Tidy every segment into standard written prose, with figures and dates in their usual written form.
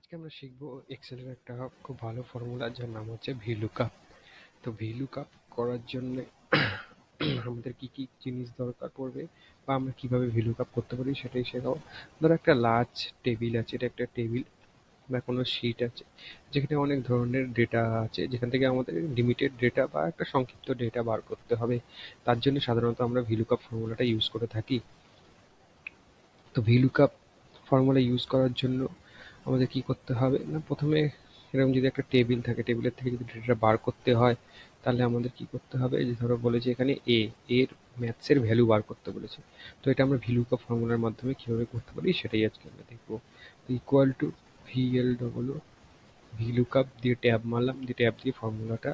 আজকে আমরা শিখবো এক্সেলের একটা খুব ভালো ফর্মুলা যার নাম হচ্ছে ভিলুকআপ। তো ভিলুকআপ করার জন্য আমাদের কি কি জিনিস দরকার পড়বে বা আমরা কিভাবে ভিলুকআপ করতে পারি সেটাই শেখাবো। ধরো একটা লার্জ টেবিল আছে, এটা একটা টেবিল বা কোনো শিট আছে যেখানে অনেক ধরনের ডেটা আছে, যেখান থেকে আমাদের লিমিটেড ডেটা বা একটা সংক্ষিপ্ত ডেটা বার করতে হবে। তার জন্য সাধারণত আমরা ভিলুকআপ ফর্মুলাটা ইউজ করে থাকি। তো ভিলুকআপ ফর্মুলা ইউজ করার জন্য আমাদের কি করতে হবে না, প্রথমে এরকম যদি একটা টেবিল থাকে, টেবিলের থেকে যদি ডেটা বার করতে হয় তাহলে আমাদের কি করতে হবে, যে ধরো বলেছে এখানে এর ম্যাথসের ভ্যালু বার করতে বলেছে। তো এটা আমরা ভিলুকআপ ফর্মুলার মাধ্যমে কিভাবে করতে পারি সেটাই আজকে আমরা দেখবো। Equal to VL double VLOOKUP দিয়ে ট্যাব মারলাম, দিয়ে ট্যাব দিয়ে ফর্মুলাটা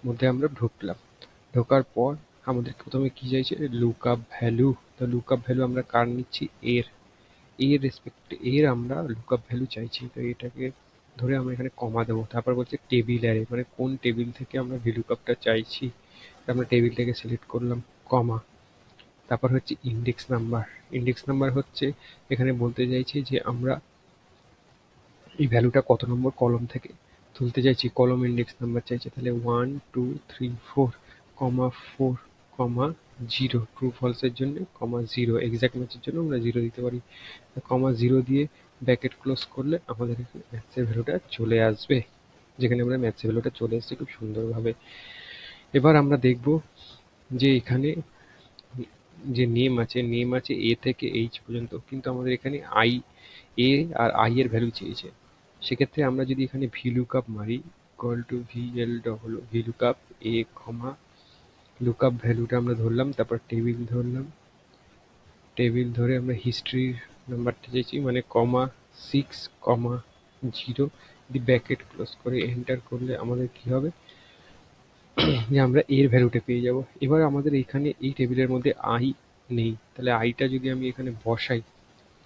মধ্যে আমরা ঢুকলাম। ঢোকার পর আমাদের প্রথমে কি চাইছে, লুকআপ ভ্যালু। তো লুকআপ ভ্যালু আমরা কার নিচ্ছি, এর রেসপেক্টে এর আমরা লুকআপ ভ্যালু চাইছি। তো এটাকে ধরে আমরা এখানে কমা দেবো। তারপর বলছে টেবিল অ্যারে, মানে কোন টেবিল থেকে আমরা ভিলুকআপটা চাইছি। আমরা টেবিলটাকে সিলেক্ট করলাম, কমা। তারপর হচ্ছে ইন্ডেক্স নাম্বার। ইন্ডেক্স নাম্বার হচ্ছে এখানে বলতে চাইছি যে আমরা এই ভ্যালুটা কত নম্বর কলম থেকে তুলতে চাইছি, কলম ইন্ডেক্স নাম্বার চাইছি। তাহলে 1 2 3 4 কমা 4 কমা 0 ট্রু ফলসের জন্য, কমা 0 এক্সাক্ট ম্যাচের জন্য আমরা 0 দিতে পারি। কমা 0 দিয়ে ব্র্যাকেট ক্লোজ করলে আমাদের এখানে ম্যাথসের ভ্যালুটা চলে আসবে, যেখানে আমরা ম্যাথসের ভ্যালুটা চলে এসেছে খুব সুন্দরভাবে। এবার আমরা দেখব যে এখানে যে নেম আছে এ থেকে এইচ পর্যন্ত, কিন্তু আমাদের এখানে এ আর আই এর ভ্যালু চেয়েছে। সেক্ষেত্রে আমরা যদি এখানে ভিলুকআপ মারি, equal to VL double VLOOKUP A comma lookup ভ্যালুটা আমরা ধরলাম, তারপর টেবিল ধরলাম, টেবিল ধরে আমরা হিস্ট্রির নাম্বারটা চাইছি, মানে কমা 6 কমা 0 দিয়ে ব্র্যাকেট ক্লোজ করে এন্টার করলে আমাদের কি হবে, যে আমরা এর ভ্যালুটা পেয়ে যাব। এবার আমাদের এখানে এই টেবিলের মধ্যে আই নেই, তাহলে আইটা যদি আমি এখানে বসাই,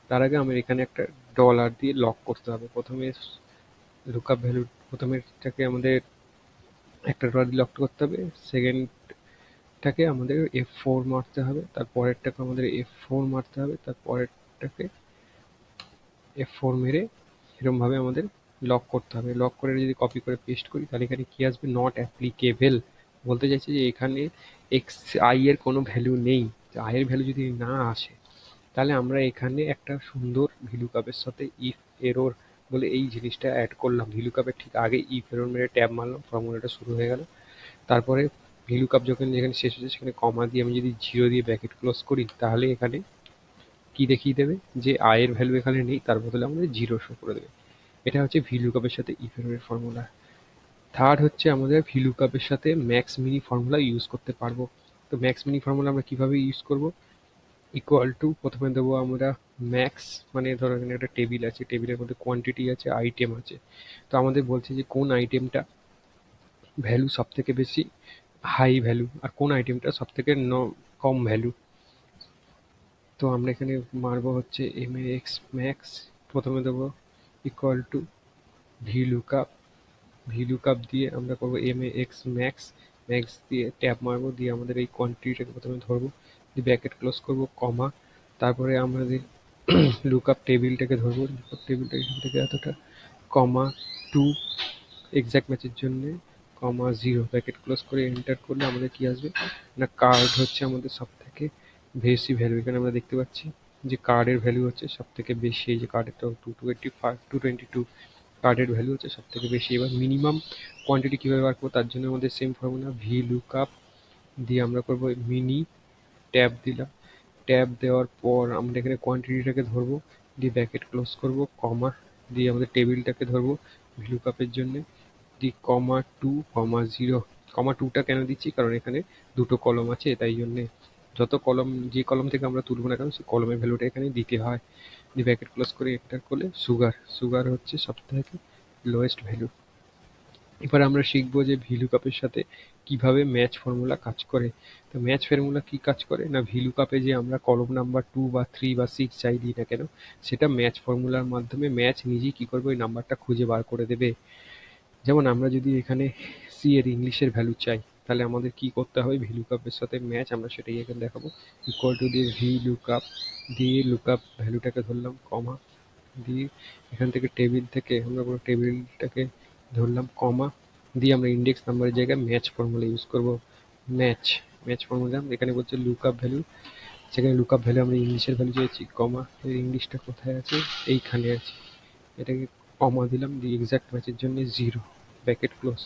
তার আগে আমার এখানে একটা ডলার দিয়ে লক করতে হবে। প্রথমে লুকআপ ভ্যালু, প্রথমেরটাকে আমাদের একটা ডলার দিয়ে লক করতে হবে, সেকেন্ডটাকে আমাদের F4 মারতে হবে, তার পরেরটাকে আমাদের F4 মারতে হবে, তার পরেরটাকে F4 মেরে এরকমভাবে আমাদের লক করতে হবে। লক করে যদি কপি করে পেস্ট করি তাহলে এখানে কি আসবে, নট অ্যাপ্লিকেবল। বলতে চাইছে যে এখানে এক্স আই এর কোনো ভ্যালু নেই। আই এর ভ্যালু যদি না আসে তাহলে আমরা এখানে একটা সুন্দর ভিলুকআপের সাথে ইফ এরর বলে এই জিনিসটা অ্যাড করলাম। ভিলুকআপের ঠিক আগে ইফ এরর মেরে ট্যাব মারলাম, ফর্মুলাটা শুরু হয়ে গেল। তারপরে ভিলুকআপ যখন যেখানে শেষ হচ্ছে সেখানে কমা দিয়ে আমি যদি 0 দিয়ে ব্র্যাকেট ক্লোজ করি তাহলে এখানে কি দেখিয়ে দেবে, যে আয়ের ভ্যালু এখানে নেই, তার বদলে আমাদের 0 শো করে দেবে। এটা হচ্ছে ভিলুকআপের সাথে ইফ এররের ফর্মুলা। থার্ড হচ্ছে আমাদের ভিলুকআপের সাথে ম্যাক্স মিনি ফর্মুলা ইউজ করতে পারবো। তো ম্যাক্স মিনি ফর্মুলা আমরা কিভাবে ইউজ করব, ইকুয়াল টু প্রথমে দেবো আমরা ম্যাক্স, মানে ধরো এখানে একটা টেবিল আছে, টেবিলের মধ্যে কোয়ান্টিটি আছে, আইটেম আছে। তো আমাদের বলছে যে কোন আইটেমটা ভ্যালু সব থেকে বেশি হাই ভ্যালু আর কোন আইটেমটা সব থেকে কম ভ্যালু। তো আমরা এখানে মারবো হচ্ছে এম এ এক্স ম্যাক্স, প্রথমে দেবো ইকুয়াল টু ভিলুকআপ, ভিলুকআপ দিয়ে আমরা করবো M A x max, max দিয়ে ট্যাব মারবো, দিয়ে আমাদের এই কোয়ান্টিটিটাকে প্রথমে ধরবো, দিয়ে ব্র্যাকেট ক্লোজ করবো, কমা। তারপরে আমাদের লুকআপ টেবিলটাকে ধরবো, লুকআপ টেবিলটা এখান থেকে এতটা, কমা 2 এক্সাক্ট ম্যাচের জন্য, কমা 0 ব্র্যাকেট ক্লোজ করে এন্টার করলে আমাদের কি আসবে না, কার্ড হচ্ছে আমাদের সব থেকে বেশি ভ্যালু। এখানে আমরা দেখতে পাচ্ছি যে কার্ডের ভ্যালু হচ্ছে সব থেকে বেশি, এই যে কার্ডের 222 কার্ডের ভ্যালু হচ্ছে সব থেকে বেশি। এবার মিনিমাম কোয়ান্টিটি কীভাবে বার করবো, তার জন্য আমাদের সেম ফর্মুলা ভি লুকআপ দিয়ে আমরা করবো মিনি, ট্যাব দিলাম, ট্যাব দেওয়ার পর আমরা এখানে কোয়ান্টিটিটাকে ধরবো, দিয়ে ব্র্যাকেট ক্লোজ করবো, কমা দিয়ে আমাদের টেবিলটাকে ধরবো ভিলুকআপের জন্য, দি কমা 2 কমা 0। কমা 2টা কেন দিচ্ছি, কারণ এখানে দুটো কলম আছে তাই জন্যে, যত কলম যে কলম থেকে আমরা তুলবো না কেন সেই কলমের ভ্যালুটা এখানে দিতে হয়। দিয়ে ব্র্যাকেট ক্লোজ করে এন্টার করলে সুগার, সুগার হচ্ছে সব থেকে লোয়েস্ট ভ্যালু। এবার আমরা শিখবো যে ভিলুকআপের সাথে কিভাবে ম্যাচ ফর্মুলা কাজ করে। তো ম্যাচ ফর্মুলা কি কাজ করে না, ভিলুকআপে যে আমরা কলম নাম্বার 2 বা 3 বা 6 চাই দিই না কেন, সেটা ম্যাচ ফর্মুলার মাধ্যমে ম্যাচ নিজেই কি করবে, ওই নাম্বারটা খুঁজে বার করে দেবে। যেমন আমরা যদি এখানে সি এর ইংলিশের ভ্যালু চাই তাহলে আমাদের কি করতে হবে, ভিলুকআপের সাথে ম্যাচ, আমরা সেটাই এখানে দেখাবো। ইকুয়াল টু দিয়ে ভি লুকআপ দিয়ে লুকআপ ভ্যালুটাকে ধরলাম, কমা দিয়ে এখান থেকে টেবিল থেকে আমরা পুরো টেবিলটাকে ধরলাম কমা, দিয়ে আমরা ইন্ডেক্স নাম্বারের জায়গায় ম্যাচ ফর্মুলা ইউজ করব। ম্যাচ ম্যাচ ফর্মুলা এখানে বলছে লুক আপ ভ্যালু, সেখানে লুক আপ ভ্যালু আমরা ইংলিশের ভ্যালু চেয়েছি, কমা এর ইংলিশটা কোথায় আছে, এইখানে আছে, এটাকে কমা দিলাম, দিয়ে এক্সাক্ট ম্যাচের জন্য 0 ব্র্যাকেট ক্লোজ,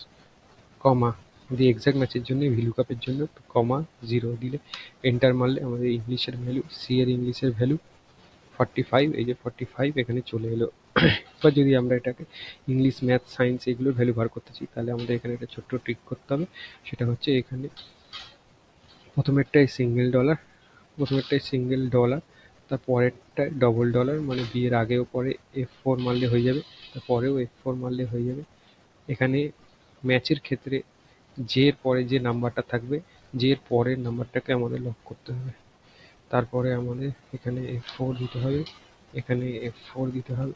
কমা দিয়ে এক্সাক্ট ম্যাচের জন্য ভিলুকাপের জন্য কমা 0 দিলে এন্টার মারলে আমাদের ইংলিশের ভ্যালু, সি এর ইংলিশের ভ্যালু 45, এই যে 45 এখানে চলে এলো। এবার যদি আমরা এটাকে ইংলিশ, ম্যাথ, সায়েন্স এগুলোর ভ্যালু বার করতে চাই, তাহলে আমাদের এখানে একটা ছোট্ট ট্রিক করতে হবে। সেটা হচ্ছে এখানে প্রথমেরটায় সিঙ্গেল ডলার, প্রথমেরটায় সিঙ্গেল ডলার, তার পরেরটায় ডবল ডলার, মানে বি এর আগেও পরে F4 মারলে হয়ে যাবে, তারপরেও F4 মারলে হয়ে যাবে। এখানে ম্যাচের ক্ষেত্রে যে এর পরে যে নাম্বারটা থাকবে, যে এর পরের নাম্বারটাকে আমাদের লক করতে হবে। তারপরে আমাদের এখানে F4 দিতে হবে, এখানে F4 দিতে হবে,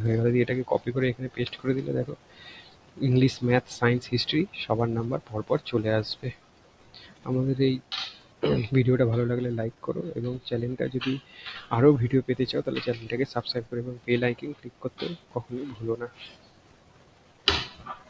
হয়ে গেল। দিয়ে এটাকে কপি করে এখানে পেস্ট করে দিলে দেখো ইংলিশ, ম্যাথ, সায়েন্স, হিস্ট্রি সবার নাম্বার পরপর চলে আসবে। আমাদের এই ভিডিওটা ভালো লাগলে লাইক করো, এবং চ্যানেলটা যদি আরও ভিডিও পেতে চাও তাহলে চ্যানেলটাকে সাবস্ক্রাইব করো এবং বেল আইকন ক্লিক করতে কখনোই ভুলো না।